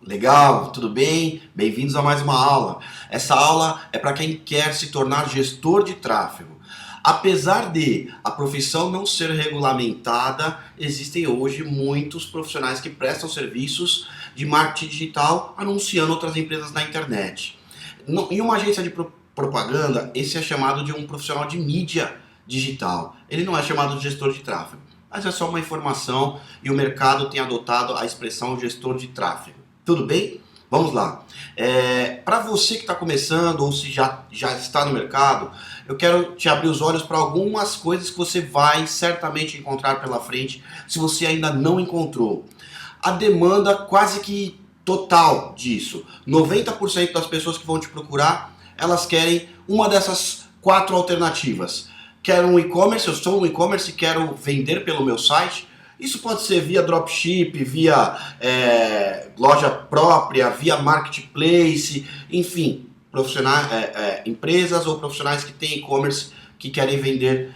Legal, tudo bem? Bem-vindos a mais uma aula. Essa aula é para quem quer se tornar gestor de tráfego. Apesar de a profissão não ser regulamentada, existem hoje muitos profissionais que prestam serviços de marketing digital anunciando outras empresas na internet. Em uma agência de propaganda, esse é chamado de um profissional de mídia digital. Ele não é chamado de gestor de tráfego, mas é só uma informação e o mercado tem adotado a expressão gestor de tráfego. Tudo bem? Vamos lá. Para você que está começando ou se já está no mercado, eu quero te abrir os olhos para algumas coisas que você vai certamente encontrar pela frente se você ainda não encontrou. A demanda quase que total disso. 90% das pessoas que vão te procurar, elas querem uma dessas 4 alternativas. Quero um e-commerce, eu sou um e-commerce e quero vender pelo meu site. Isso pode ser via dropship, via loja própria, via marketplace, enfim, profissionais, empresas ou profissionais que têm e-commerce que querem vender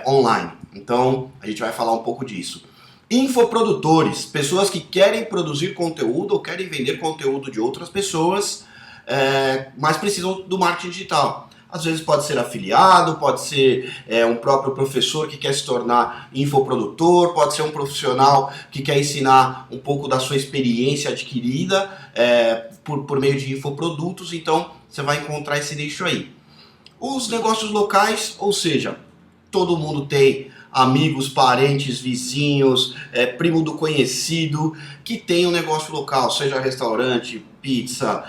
online. Então, a gente vai falar um pouco disso. Infoprodutores, pessoas que querem produzir conteúdo ou querem vender conteúdo de outras pessoas, mas precisam do marketing digital. Às vezes pode ser afiliado, pode ser um próprio professor que quer se tornar infoprodutor, pode ser um profissional que quer ensinar um pouco da sua experiência adquirida por meio de infoprodutos, então você vai encontrar esse nicho aí. Os negócios locais, ou seja, todo mundo tem amigos, parentes, vizinhos, primo do conhecido que tem um negócio local, seja restaurante, pizza,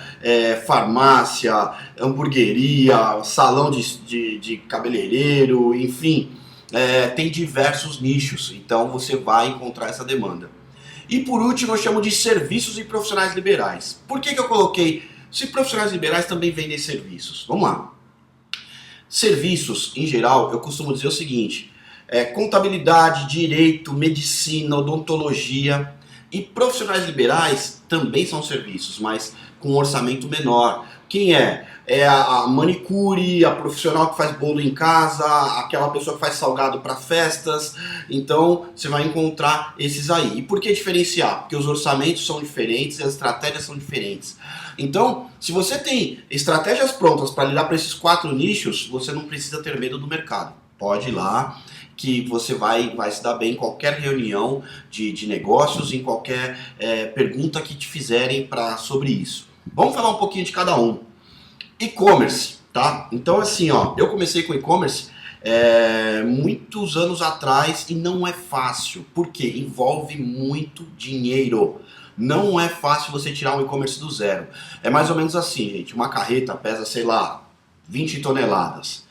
farmácia, hamburgueria, salão de cabeleireiro, enfim, tem diversos nichos, então você vai encontrar essa demanda. E por último eu chamo de serviços e profissionais liberais. Por que eu coloquei? Se profissionais liberais também vendem serviços. Vamos lá. Serviços, em geral, eu costumo dizer o seguinte: contabilidade, direito, medicina, odontologia e profissionais liberais também são serviços, mas com um orçamento menor. Quem é? É a manicure, a profissional que faz bolo em casa, aquela pessoa que faz salgado para festas. Então você vai encontrar esses aí. E por que diferenciar? Porque os orçamentos são diferentes e as estratégias são diferentes. Então, se você tem estratégias prontas para lidar para esses 4 nichos, você não precisa ter medo do mercado. Pode ir lá, que você vai se dar bem em qualquer reunião de negócios, em qualquer pergunta que te fizerem sobre isso. Vamos falar um pouquinho de cada um. E-commerce, tá? Então assim, ó, eu comecei com e-commerce muitos anos atrás e não é fácil, porque envolve muito dinheiro. Não é fácil você tirar um e-commerce do zero. É mais ou menos assim, gente, uma carreta pesa, sei lá, 20 toneladas.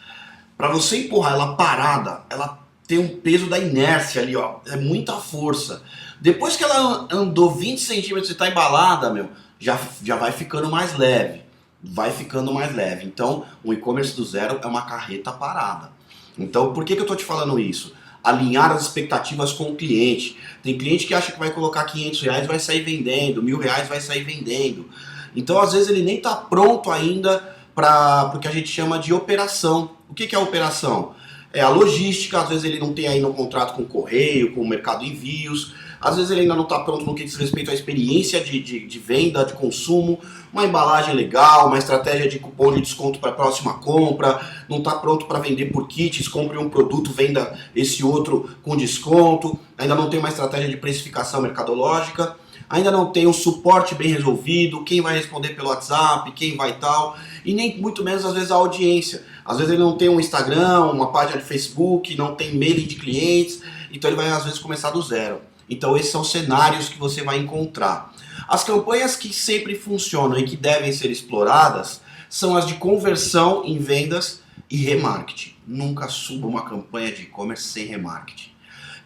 Para você empurrar ela parada, ela tem um peso da inércia ali, ó, é muita força. Depois que ela andou 20 centímetros e está embalada, já vai ficando mais leve. Vai ficando mais leve. Então, o e-commerce do zero é uma carreta parada. Então, por que eu estou te falando isso? Alinhar as expectativas com o cliente. Tem cliente que acha que vai colocar R$500 e vai sair vendendo, R$1.000 vai sair vendendo. Então, às vezes, ele nem está pronto ainda para o que a gente chama de operação. O que é a operação? É a logística, às vezes ele não tem ainda um contrato com o correio, com o mercado envios, às vezes ele ainda não está pronto no que diz respeito à experiência de venda, de consumo, uma embalagem legal, uma estratégia de cupom de desconto para a próxima compra, não está pronto para vender por kits, compre um produto, venda esse outro com desconto, ainda não tem uma estratégia de precificação mercadológica, ainda não tem um suporte bem resolvido, quem vai responder pelo WhatsApp, quem vai tal, e nem muito menos às vezes a audiência. Às vezes ele não tem um Instagram, uma página de Facebook, não tem mailing de clientes, então ele vai às vezes começar do zero. Então esses são cenários que você vai encontrar. As campanhas que sempre funcionam e que devem ser exploradas são as de conversão em vendas e remarketing. Nunca suba uma campanha de e-commerce sem remarketing.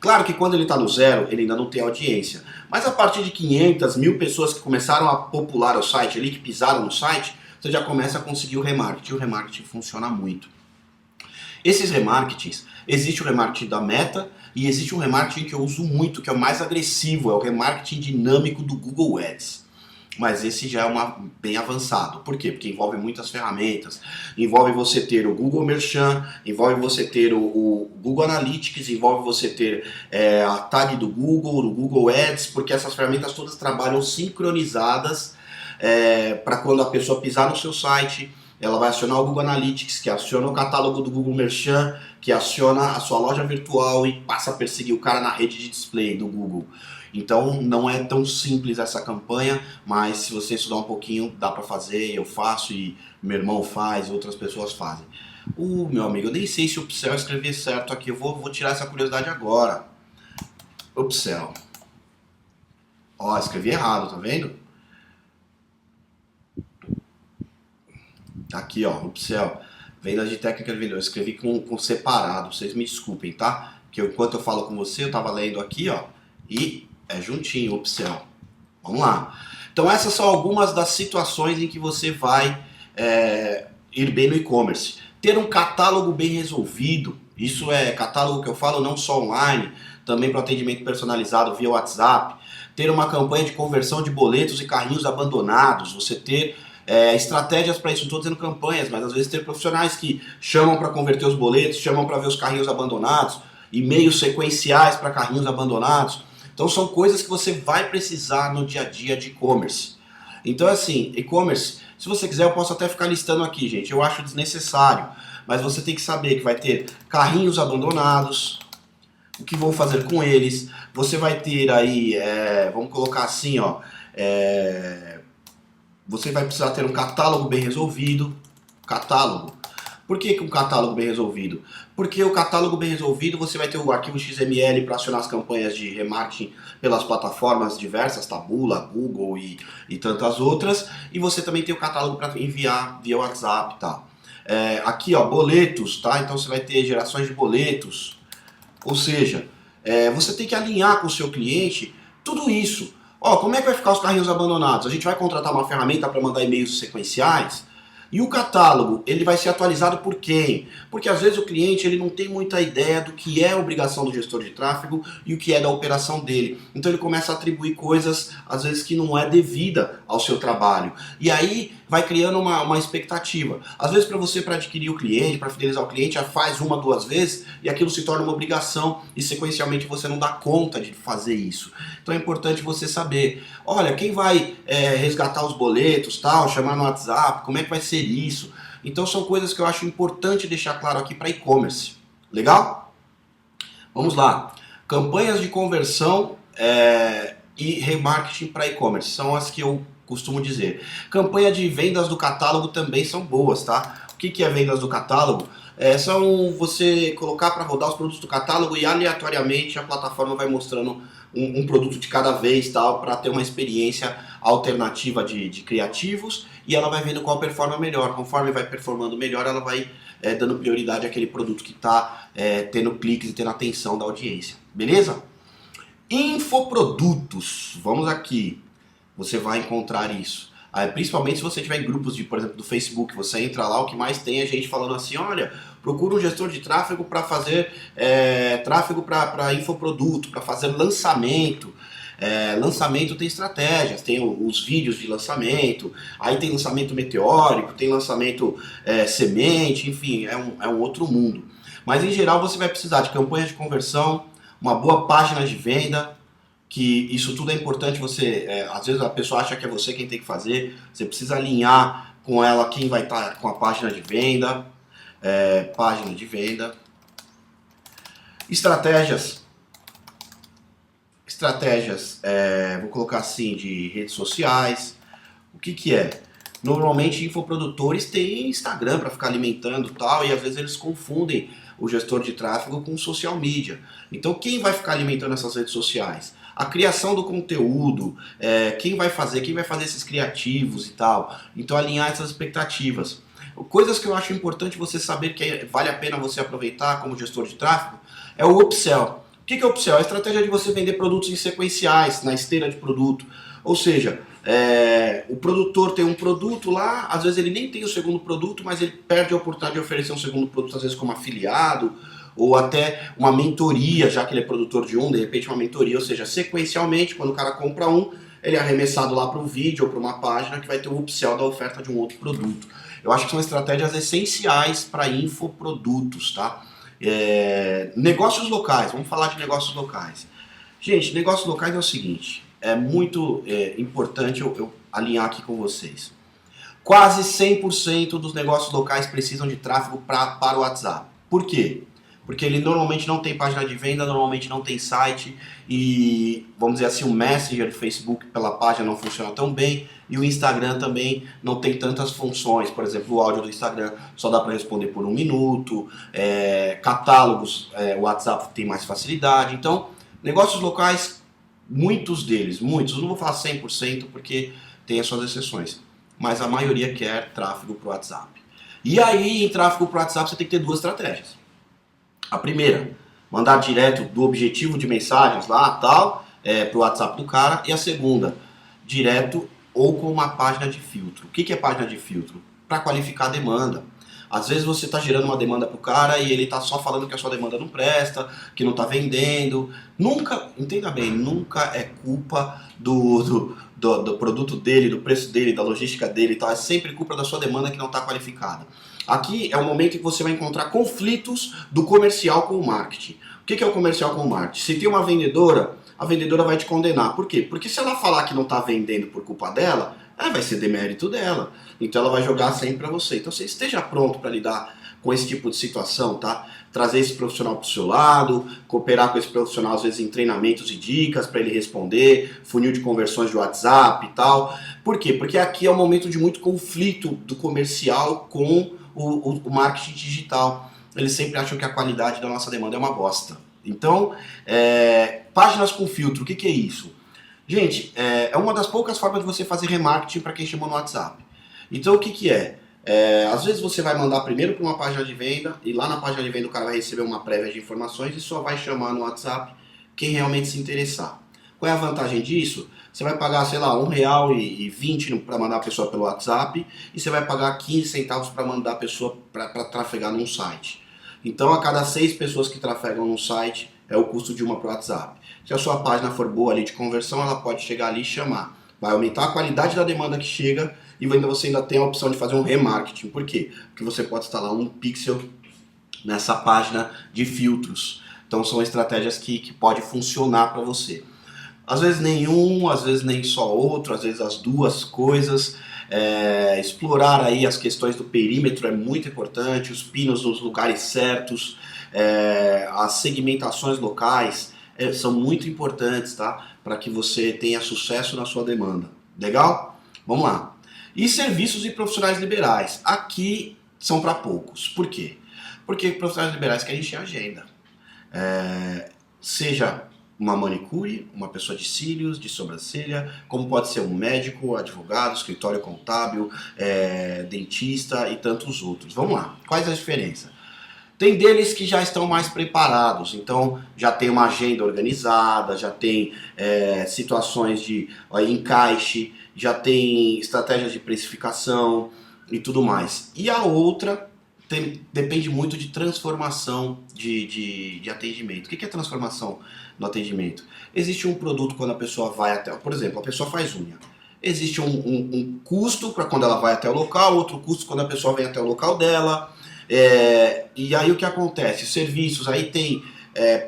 Claro que quando ele está no zero, ele ainda não tem audiência. Mas a partir de 500, 1.000 pessoas que começaram a popular o site ali, que pisaram no site, você já começa a conseguir o remarketing. O remarketing funciona muito. Esses remarketings, existe o remarketing da Meta e existe um remarketing que eu uso muito, que é o mais agressivo, é o remarketing dinâmico do Google Ads. Mas esse já é bem avançado. Por quê? Porque envolve muitas ferramentas. Envolve você ter o Google Merchant, envolve você ter o Google Analytics, envolve você ter a tag do Google Ads, porque essas ferramentas todas trabalham sincronizadas para quando a pessoa pisar no seu site, ela vai acionar o Google Analytics, que aciona o catálogo do Google Merchant, que aciona a sua loja virtual e passa a perseguir o cara na rede de display do Google. Então não é tão simples essa campanha, mas se você estudar um pouquinho, dá para fazer, eu faço e meu irmão faz, outras pessoas fazem. Meu amigo, eu nem sei se o Upsell escrever certo aqui, eu vou tirar essa curiosidade agora. Upsell. Ó, escrevi errado, tá vendo? Tá aqui, ó, Upsell. Vendas de técnica de vendedor. Eu escrevi com separado, vocês me desculpem, tá? Porque enquanto eu falo com você, eu tava lendo aqui, ó, e é juntinho, Upsell. Vamos lá. Então essas são algumas das situações em que você vai ir bem no e-commerce. Ter um catálogo bem resolvido, isso é catálogo que eu falo não só online, também para atendimento personalizado via WhatsApp. Ter uma campanha de conversão de boletos e carrinhos abandonados, você ter estratégias para isso, não estou dizendo campanhas, mas às vezes ter profissionais que chamam para converter os boletos, chamam para ver os carrinhos abandonados, e-mails sequenciais para carrinhos abandonados. Então são coisas que você vai precisar no dia a dia de e-commerce. Então assim, e-commerce, se você quiser eu posso até ficar listando aqui, gente, eu acho desnecessário, mas você tem que saber que vai ter carrinhos abandonados, o que vão fazer com eles, você vai ter aí, vamos colocar assim, ó, você vai precisar ter um catálogo bem resolvido. Catálogo. Por que um catálogo bem resolvido? Porque o catálogo bem resolvido você vai ter o arquivo XML para acionar as campanhas de remarketing pelas plataformas diversas, Taboola, Google e tantas outras. E você também tem o catálogo para enviar via WhatsApp e tal. Aqui, ó, boletos, tá? Então você vai ter gerações de boletos. Ou seja, você tem que alinhar com o seu cliente tudo isso. Ó, como é que vai ficar os carrinhos abandonados? A gente vai contratar uma ferramenta para mandar e-mails sequenciais? E o catálogo, ele vai ser atualizado por quem? Porque às vezes o cliente ele não tem muita ideia do que é a obrigação do gestor de tráfego e o que é da operação dele. Então ele começa a atribuir coisas, às vezes, que não é devida ao seu trabalho. E aí vai criando uma expectativa. Às vezes para adquirir o cliente, para fidelizar o cliente, já faz uma, duas vezes e aquilo se torna uma obrigação e sequencialmente você não dá conta de fazer isso. Então é importante você saber, olha, quem vai resgatar os boletos, tal, chamar no WhatsApp, como é que vai ser isso? Então são coisas que eu acho importante deixar claro aqui para e-commerce. Legal? Vamos lá. Campanhas de conversão e remarketing para e-commerce são as que eu costumo dizer. Campanha de vendas do catálogo também são boas, tá? O que é vendas do catálogo? São você colocar para rodar os produtos do catálogo e aleatoriamente a plataforma vai mostrando um produto de cada vez, tal, para ter uma experiência alternativa de criativos e ela vai vendo qual performa melhor. Conforme vai performando melhor, ela vai dando prioridade àquele produto que está tendo cliques e tendo atenção da audiência. Beleza? Infoprodutos. Vamos aqui. Você vai encontrar isso. Principalmente se você tiver em grupos por exemplo, do Facebook, você entra lá, o que mais tem é gente falando assim, olha, procura um gestor de tráfego para fazer tráfego para infoproduto, para fazer lançamento. Lançamento tem estratégias, tem os vídeos de lançamento, aí tem lançamento meteórico, tem lançamento semente, enfim, é um outro mundo. Mas em geral você vai precisar de campanhas de conversão, uma boa página de venda, que isso tudo é importante, às vezes a pessoa acha que é você quem tem que fazer, você precisa alinhar com ela quem vai estar com a página de venda, estratégias, vou colocar assim, de redes sociais, o que é? Normalmente infoprodutores têm Instagram para ficar alimentando e tal, e às vezes eles confundem o gestor de tráfego com social media. Então quem vai ficar alimentando essas redes sociais? A criação do conteúdo, quem vai fazer esses criativos e tal. Então alinhar essas expectativas. Coisas que eu acho importante você saber que vale a pena você aproveitar como gestor de tráfego é o upsell. O que é o upsell? É a estratégia de você vender produtos em sequenciais, na esteira de produto. Ou seja, o produtor tem um produto lá, às vezes ele nem tem o segundo produto, mas ele perde a oportunidade de oferecer um segundo produto, às vezes como afiliado, ou até uma mentoria, já que ele é produtor de um, de repente uma mentoria, ou seja, sequencialmente, quando o cara compra um, ele é arremessado lá para um vídeo ou para uma página que vai ter o upsell da oferta de um outro produto. Eu acho que são estratégias essenciais para infoprodutos, tá? Negócios locais, vamos falar de negócios locais. Gente, negócios locais é o seguinte, é muito importante eu alinhar aqui com vocês. Quase 100% dos negócios locais precisam de tráfego para o WhatsApp. Por quê? Porque ele normalmente não tem página de venda, normalmente não tem site e, vamos dizer assim, o Messenger do Facebook pela página não funciona tão bem e o Instagram também não tem tantas funções. Por exemplo, o áudio do Instagram só dá para responder por 1 minuto, catálogos, o WhatsApp tem mais facilidade. Então, negócios locais, muitos deles, muitos, não vou falar 100% porque tem as suas exceções, mas a maioria quer tráfego para o WhatsApp. E aí, em tráfego para o WhatsApp, você tem que ter duas estratégias. A primeira, mandar direto do objetivo de mensagens lá, tal, para o WhatsApp do cara. E a segunda, direto ou com uma página de filtro. O que é página de filtro? Para qualificar a demanda. Às vezes você está gerando uma demanda para o cara e ele está só falando que a sua demanda não presta, que não está vendendo. Nunca, entenda bem, nunca é culpa do produto dele, do preço dele, da logística dele e tal. É sempre culpa da sua demanda que não está qualificada. Aqui é o momento em que você vai encontrar conflitos do comercial com o marketing. O que é o comercial com o marketing? Se tem uma vendedora, a vendedora vai te condenar. Por quê? Porque se ela falar que não está vendendo por culpa dela, vai ser demérito dela. Então ela vai jogar sempre para você. Então você esteja pronto para lidar com esse tipo de situação, tá? Trazer esse profissional para o seu lado, cooperar com esse profissional às vezes em treinamentos e dicas para ele responder, funil de conversões de WhatsApp e tal. Por quê? Porque aqui é um momento de muito conflito do comercial com o marketing digital. Eles sempre acham que a qualidade da nossa demanda é uma bosta. Então, páginas com filtro, o que é isso? Gente, é uma das poucas formas de você fazer remarketing para quem chamou no WhatsApp. Então, o que é? Às vezes você vai mandar primeiro para uma página de venda e lá na página de venda o cara vai receber uma prévia de informações e só vai chamar no WhatsApp quem realmente se interessar. Qual é a vantagem disso? Você vai pagar, sei lá, R$1,20 para mandar a pessoa pelo WhatsApp e você vai pagar 15 centavos para mandar a pessoa para trafegar num site. Então, a cada 6 pessoas que trafegam num site, é o custo de uma para o WhatsApp. Se a sua página for boa ali de conversão, ela pode chegar ali e chamar. Vai aumentar a qualidade da demanda que chega e você ainda tem a opção de fazer um remarketing. Por quê? Porque você pode instalar um pixel nessa página de filtros. Então, são estratégias que podem funcionar para você. Às vezes nenhum, às vezes nem só outro, às vezes as duas coisas. Explorar aí as questões do perímetro é muito importante, os pinos nos lugares certos, as segmentações locais são muito importantes, tá? Para que você tenha sucesso na sua demanda. Legal? Vamos lá. E serviços e profissionais liberais. Aqui são para poucos. Por quê? Porque profissionais liberais querem encher a agenda. Seja uma manicure, uma pessoa de cílios, de sobrancelha, como pode ser um médico, advogado, escritório contábil, dentista e tantos outros. Vamos lá, quais as diferenças? Tem deles que já estão mais preparados, então já tem uma agenda organizada, já tem situações de encaixe, já tem estratégias de precificação e tudo mais. E a outra depende muito de transformação de atendimento. O que é transformação no atendimento? Existe um produto quando a pessoa vai até... Por exemplo, a pessoa faz unha. Existe um custo para quando ela vai até o local, outro custo quando a pessoa vem até o local dela. E aí o que acontece? Serviços, aí tem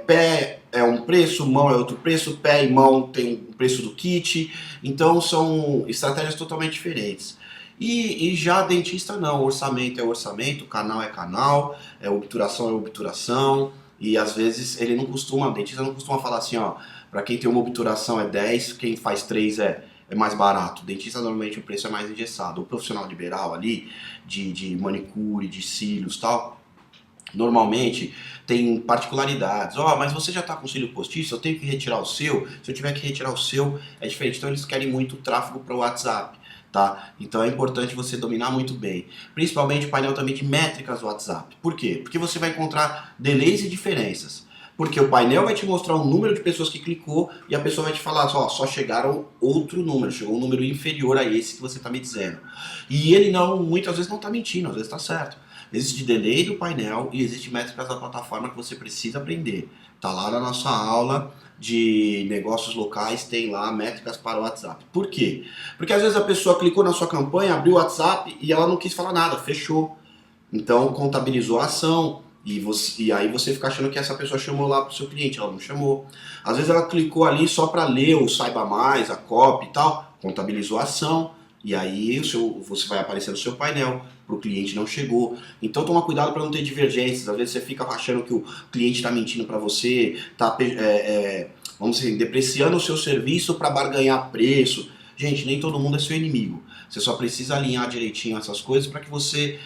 pé é um preço, mão é outro preço, pé e mão tem o preço do kit. Então são estratégias totalmente diferentes. E já dentista não, orçamento é orçamento, canal é canal, obturação é obturação, e às vezes ele não costuma, o dentista não costuma falar assim, ó, para quem tem uma obturação é 10, quem faz 3 é mais barato. O dentista normalmente o preço é mais engessado. O profissional liberal ali, de manicure, de cílios e tal, normalmente tem particularidades. Mas você já está com cílio postiço, eu tenho que retirar o seu, se eu tiver que retirar o seu, é diferente. Então eles querem muito tráfego para o WhatsApp. Tá? Então é importante você dominar muito bem, principalmente o painel também de métricas do WhatsApp. Por quê? Porque você vai encontrar delays e diferenças. Porque o painel vai te mostrar o número de pessoas que clicou e a pessoa vai te falar só chegaram outro número, chegou um número inferior a esse que você está me dizendo. E ele muitas vezes não está mentindo, às vezes está certo. Existe delay do painel e existe métricas da plataforma que você precisa aprender. Tá lá na nossa aula de negócios locais, tem lá métricas para o WhatsApp. Por quê? Porque às vezes a pessoa clicou na sua campanha, abriu o WhatsApp e ela não quis falar nada, fechou. Então contabilizou a ação e aí você fica achando que essa pessoa chamou lá para o seu cliente, ela não chamou. Às vezes ela clicou ali só para ler o Saiba Mais, a copy e tal, contabilizou a ação e aí você vai aparecer no seu painel, para o cliente não chegou. Então toma cuidado para não ter divergências. Às vezes você fica achando que o cliente está mentindo para você, está vamos dizer, depreciando o seu serviço para barganhar preço. Gente, nem todo mundo é seu inimigo. Você só precisa alinhar direitinho essas coisas para que você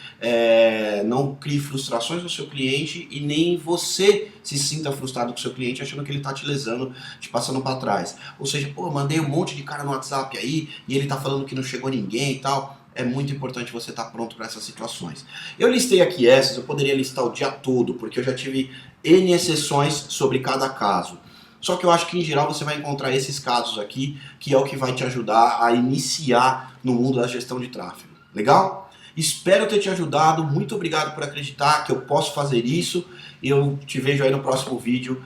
não crie frustrações no seu cliente e nem você se sinta frustrado com o seu cliente achando que ele está te lesando, te passando para trás. Ou seja, pô, mandei um monte de cara no WhatsApp aí e ele está falando que não chegou ninguém e tal. É muito importante você estar pronto para essas situações. Eu listei aqui essas, eu poderia listar o dia todo, porque eu já tive N exceções sobre cada caso. Só que eu acho que em geral você vai encontrar esses casos aqui, que é o que vai te ajudar a iniciar no mundo da gestão de tráfego. Legal? Espero ter te ajudado, muito obrigado por acreditar que eu posso fazer isso. Eu te vejo aí no próximo vídeo.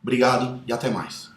Obrigado e até mais.